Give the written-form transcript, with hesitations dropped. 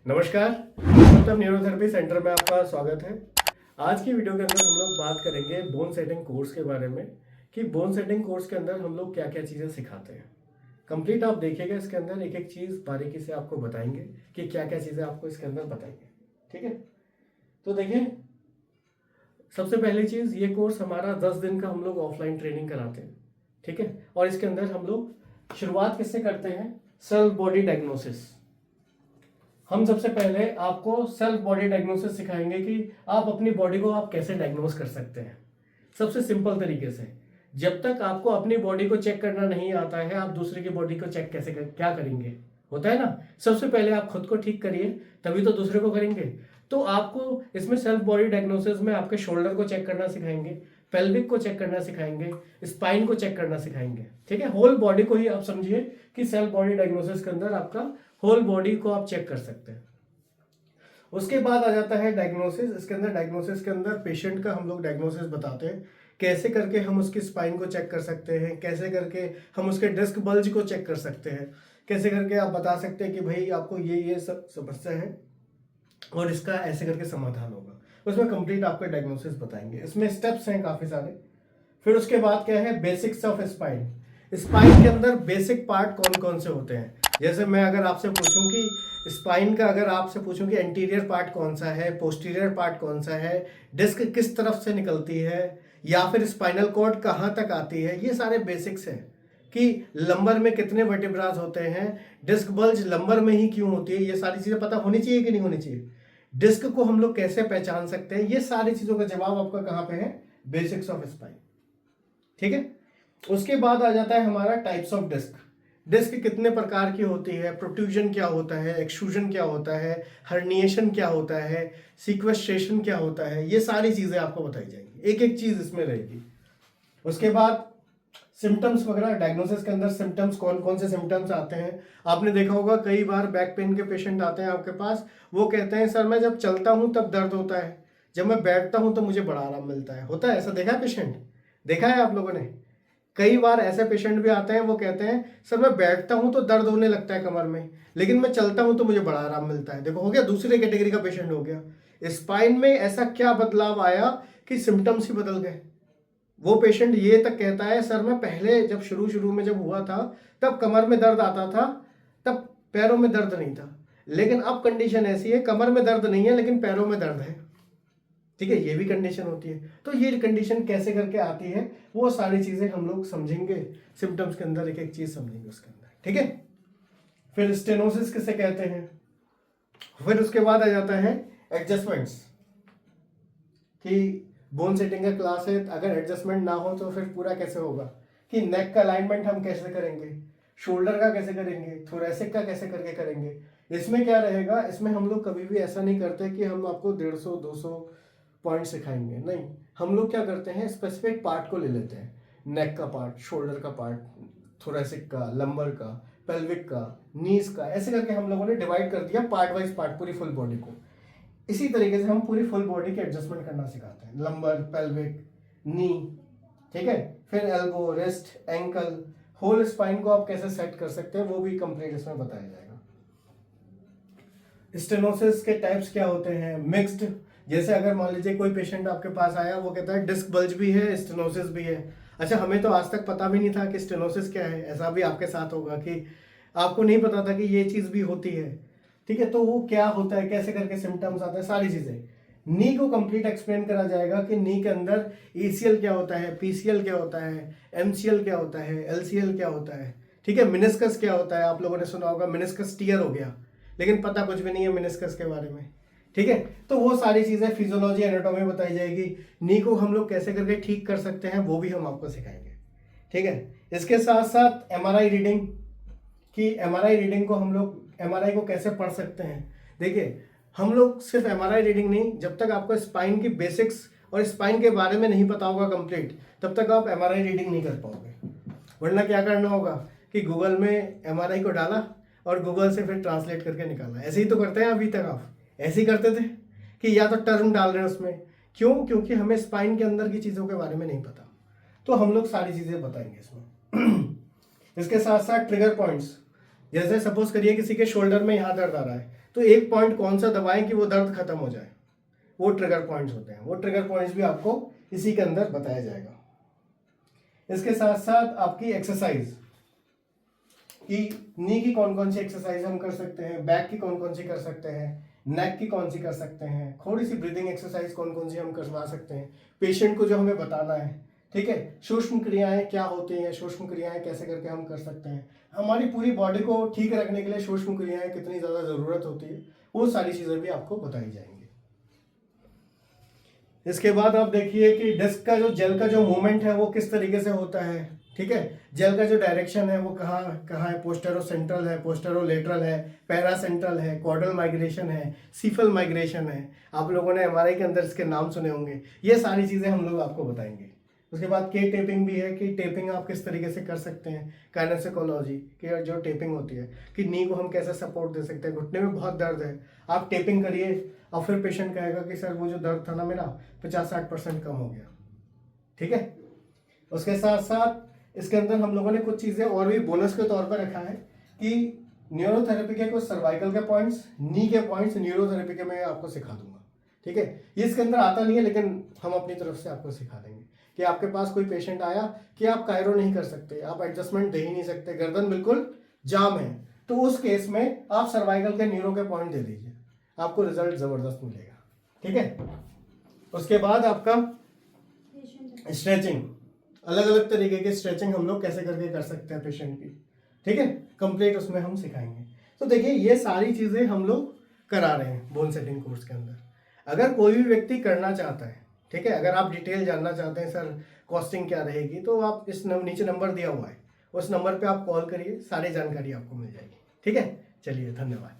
नमस्कार, मतलब neurotherapy centre में आपका स्वागत है। आज की वीडियो के अंदर हम लोग बात करेंगे बोन सेटिंग कोर्स के बारे में कि बोन सेटिंग कोर्स के अंदर हम लोग क्या क्या चीज़ें सिखाते हैं। कंप्लीट आप देखिएगा, इसके अंदर एक एक चीज़ बारीकी से आपको बताएंगे कि क्या क्या चीज़ें आपको इसके अंदर बताएंगे। ठीक है, तो देखिए, सबसे पहली चीज़, ये कोर्स हमारा 10 दिन का हम लोग ऑफलाइन ट्रेनिंग कराते हैं। ठीक है, और इसके अंदर हम लोग शुरुआत किससे करते हैं? Self body diagnosis. हम सबसे पहले आपको सेल्फ बॉडी डायग्नोसिस सिखाएंगे कि आप अपनी बॉडी को आप कैसे डायग्नोस कर सकते हैं सबसे सिंपल तरीके से। जब तक आपको अपनी बॉडी को चेक करना नहीं आता है, आप दूसरे की बॉडी को चेक क्या करेंगे? होता है ना, सबसे पहले आप खुद को ठीक करिए, तभी तो दूसरे को करेंगे। तो आपको इसमें सेल्फ बॉडी डायग्नोसिस में आपके शोल्डर को चेक करना सिखाएंगे, पेल्विक को चेक करना सिखाएंगे, स्पाइन को चेक करना सिखाएंगे। ठीक है, होल बॉडी को ही आप समझिए कि सेल्फ बॉडी डायग्नोसिस के अंदर आपका होल बॉडी को आप चेक कर सकते हैं। उसके बाद आ जाता है डायग्नोसिस। इसके अंदर डायग्नोसिस के अंदर पेशेंट का हम लोग डायग्नोसिस बताते हैं, कैसे करके हम उसकी स्पाइन को चेक कर सकते हैं, कैसे करके हम उसके डिस्क बल्ज को चेक कर सकते हैं, कैसे करके आप बता सकते हैं कि भाई आपको ये सब समस्या है और इसका ऐसे करके समाधान होगा। उसमें कंप्लीट आपको डायग्नोसिस बताएंगे। इसमें स्टेप्स हैं काफ़ी सारे। फिर उसके बाद क्या है? Basics of spine. स्पाइन के अंदर बेसिक पार्ट कौन कौन से होते हैं? जैसे मैं अगर आपसे पूछूं कि स्पाइन का, अगर आपसे पूछूं कि एंटीरियर पार्ट कौन सा है, पोस्टीरियर पार्ट कौन सा है, डिस्क किस तरफ से निकलती है, या फिर स्पाइनल कॉर्ड कहाँ तक आती है, ये सारे बेसिक्स हैं। कि लंबर में कितने वर्टिब्रास होते हैं, डिस्क बल्ज लंबर में ही क्यों होती है, ये सारी चीज़ें पता होनी चाहिए कि नहीं होनी चाहिए। डिस्क को हम लोग कैसे पहचान सकते हैं, ये सारी चीज़ों का जवाब आपका कहाँ पे है? Basics of spine. ठीक है, उसके बाद आ जाता है हमारा टाइप्स ऑफ डिस्क। डिस्क कितने प्रकार की होती है, प्रोट्रूजन क्या होता है, एक्सट्रूजन क्या होता है, हर्निएशन क्या होता है, सीक्वेस्ट्रेशन क्या होता है, ये सारी चीजें आपको बताई जाएंगी, एक एक चीज इसमें रहेगी। उसके बाद सिम्टम्स वगैरह, डायग्नोसिस के अंदर सिम्टम्स कौन कौन से सिम्टम्स आते हैं। आपने देखा होगा कई बार बैक पेन के पेशेंट आते हैं आपके पास, वो कहते हैं सर मैं जब चलता हूं तब दर्द होता है, जब मैं बैठता हूं तो मुझे बड़ा आराम मिलता है। होता है ऐसा? देखा है पेशेंट? देखा है आप लोगों ने? कई बार ऐसे पेशेंट भी आते हैं, वो कहते हैं सर मैं बैठता हूं तो दर्द होने लगता है कमर में, लेकिन मैं चलता हूं तो मुझे बड़ा आराम मिलता है। देखो, हो गया, दूसरे कैटेगरी का पेशेंट हो गया। स्पाइन में ऐसा क्या बदलाव आया कि सिम्टम्स ही बदल गए। वो पेशेंट ये तक कहता है सर मैं पहले जब शुरू में जब हुआ था तब कमर में दर्द आता था, तब पैरों में दर्द नहीं था, लेकिन अब कंडीशन ऐसी है कमर में दर्द नहीं है लेकिन पैरों में दर्द है। ठीक है, ये भी कंडीशन होती है। तो ये कंडीशन कैसे करके आती है, वो सारी चीजें हम लोग समझेंगे। सिम्टम्स के अंदर एक एक चीज समझेंगे उसके अंदर। ठीक है, फिर स्टेनोसिस किसे कहते हैं। फिर उसके बाद आ जाता है एडजस्टमेंट्स, कि बोन सेटिंग का क्लास है, अगर एडजस्टमेंट ना हो तो फिर पूरा कैसे होगा, कि नेक का अलाइनमेंट हम कैसे करेंगे, शोल्डर का कैसे करेंगे, थोरेसिक का कैसे करके करेंगे। इसमें क्या रहेगा, इसमें हम लोग कभी भी ऐसा नहीं करते कि हम आपको 150-200 पॉइंट सिखाएंगे, नहीं। हम लोग क्या करते हैं, स्पेसिफिक पार्ट को ले लेते हैं, नेक का पार्ट, शोल्डर का पार्ट, थोरेसिक का, लंबर का, पेल्विक का, नीज का, ऐसे करके हम लोगों ने डिवाइड कर दिया पार्ट वाइज पार्ट, पूरी फुल बॉडी को। इसी तरीके से हम पूरी फुल बॉडी के एडजस्टमेंट करना सिखाते हैं, लंबर, पेल्विक, नी। ठीक है, फिर elbow, wrist, ankle, whole spine को आप कैसे सेट कर सकते हैं, वो भी कंप्लीट इसमें बताया जाएगा। स्टेनोसिस के टाइप्स क्या होते हैं, मिक्स्ड। जैसे अगर मान लीजिए कोई पेशेंट आपके पास आया, वो कहता है डिस्क बल्ज भी है, स्टेनोसिस भी है। अच्छा, हमें तो आज तक पता भी नहीं था कि स्टेनोसिस क्या है। ऐसा भी आपके साथ होगा कि आपको नहीं पता था कि ये चीज़ भी होती है। ठीक है, तो वो क्या होता है, कैसे करके सिम्टम्स आते हैं, सारी चीज़ें नी को कंप्लीट एक्सप्लेन करा जाएगा कि नी के अंदर ईसीएल क्या होता है, पीसीएल क्या होता है, एमसीएल क्या होता है, एलसीएल क्या होता है। ठीक है, मिनिस्कस क्या होता है, आप लोगों ने सुना होगा मिनिस्कस टीयर हो गया, लेकिन पता कुछ भी नहीं है मिनिस्कस के बारे में। ठीक है, तो वो सारी चीज़ें फिजियोलॉजी, एनाटॉमी बताई जाएगी। नी को हम लोग कैसे करके ठीक कर सकते हैं, वो भी हम आपको सिखाएंगे। ठीक है, इसके साथ साथ एमआरआई रीडिंग, कि एमआरआई रीडिंग को हम लोग एमआरआई को कैसे पढ़ सकते हैं। देखिए, हम लोग सिर्फ एमआरआई रीडिंग नहीं, जब तक आपको स्पाइन की बेसिक्स और स्पाइन के बारे में नहीं पता होगा कंप्लीट, तब तक आप एमआरआई रीडिंग नहीं कर पाओगे। वरना क्या करना होगा कि गूगल में एमआरआई को डाला और गूगल से फिर ट्रांसलेट करके निकाला। ऐसे ही तो करते हैं, अभी तक आप ऐसे ही करते थे कि या तो टर्म डाल रहे हैं उसमें। क्यों? क्योंकि हमें स्पाइन के अंदर की चीज़ों के बारे में नहीं पता। तो हम लोग सारी चीज़ें बताएंगे इसमें। इसके साथ साथ ट्रिगर पॉइंट्स, जैसे सपोज करिए किसी के शोल्डर में यहाँ दर्द आ रहा है, तो एक पॉइंट कौन सा दबाएं कि वो दर्द खत्म हो जाए, वो ट्रिगर पॉइंट्स होते हैं। वो ट्रिगर पॉइंट्स भी आपको इसी के अंदर बताया जाएगा। इसके साथ साथ आपकी एक्सरसाइज कि नी की कौन कौन सी एक्सरसाइज हम कर सकते हैं, बैक की कौन कौन सी कर सकते हैं, नेक की कौन सी कर सकते हैं, थोड़ी सी ब्रीदिंग एक्सरसाइज कौन कौन सी हम करवा सकते हैं पेशेंट को जो हमें बताना है। ठीक है, सूक्ष्म क्रियाएं क्या होती हैं, सूक्ष्म क्रियाएं कैसे करके हम कर सकते हैं, हमारी पूरी बॉडी को ठीक रखने के लिए सूक्ष्म क्रियाएं कितनी ज़्यादा ज़रूरत होती है, वो सारी चीज़ें भी आपको बताई जाएंगी। इसके बाद आप देखिए कि डिस्क का जो जेल का जो मूवमेंट है वो किस तरीके से होता है। ठीक है, जेल का जो डायरेक्शन है वो कहाँ कहाँ है, पोस्टेरो सेंट्रल है, पोस्टेरो लेटरल है, पैरा सेंट्रल है, कॉर्डल माइग्रेशन है, सीफल माइग्रेशन है। आप लोगों ने एमआरआई के अंदर इसके नाम सुने होंगे। ये सारी चीज़ें हम लोग आपको बताएंगे। उसके बाद के टेपिंग भी है कि टेपिंग आप किस तरीके से कर सकते हैं, काइनेसिकोलॉजी की जो टेपिंग होती है कि नी को हम कैसे सपोर्ट दे सकते हैं, घुटने में बहुत दर्द है आप टेपिंग करिए और फिर पेशेंट कहेगा कि सर वो जो दर्द था ना मेरा 50-60% कम हो गया। ठीक है, उसके साथ साथ इसके अंदर हम लोगों ने कुछ चीज़ें और भी बोनस के तौर पर रखा है कि न्यूरोथेरेपी के कुछ सर्वाइकल के पॉइंट्स, नी के पॉइंट्स न्यूरोथेरेपी के मैं आपको सिखा दूंगा। ठीक है, ये इसके अंदर आता नहीं है लेकिन हम अपनी तरफ से आपको सिखा देंगे कि आपके पास कोई पेशेंट आया कि आप कायरो नहीं कर सकते, आप एडजस्टमेंट दे ही नहीं सकते, गर्दन बिल्कुल जाम है, तो उस केस में आप सर्वाइकल के न्यूरो के पॉइंट दे दीजिए, आपको रिजल्ट ज़बरदस्त मिलेगा। ठीक है, उसके बाद आपका स्ट्रेचिंग, अलग अलग तरीके की स्ट्रेचिंग हम लोग कैसे करके कर सकते हैं पेशेंट की। ठीक है, कंप्लीट उसमें हम सिखाएंगे। तो देखिए ये सारी चीज़ें हम लोग करा रहे हैं बोन सेटिंग कोर्स के अंदर। अगर कोई भी व्यक्ति करना चाहता है, ठीक है, अगर आप डिटेल जानना चाहते हैं सर कॉस्टिंग क्या रहेगी, तो आप इस नीचे नंबर दिया हुआ है, उस नंबर पे आप कॉल करिए, सारी जानकारी आपको मिल जाएगी। ठीक है, चलिए धन्यवाद।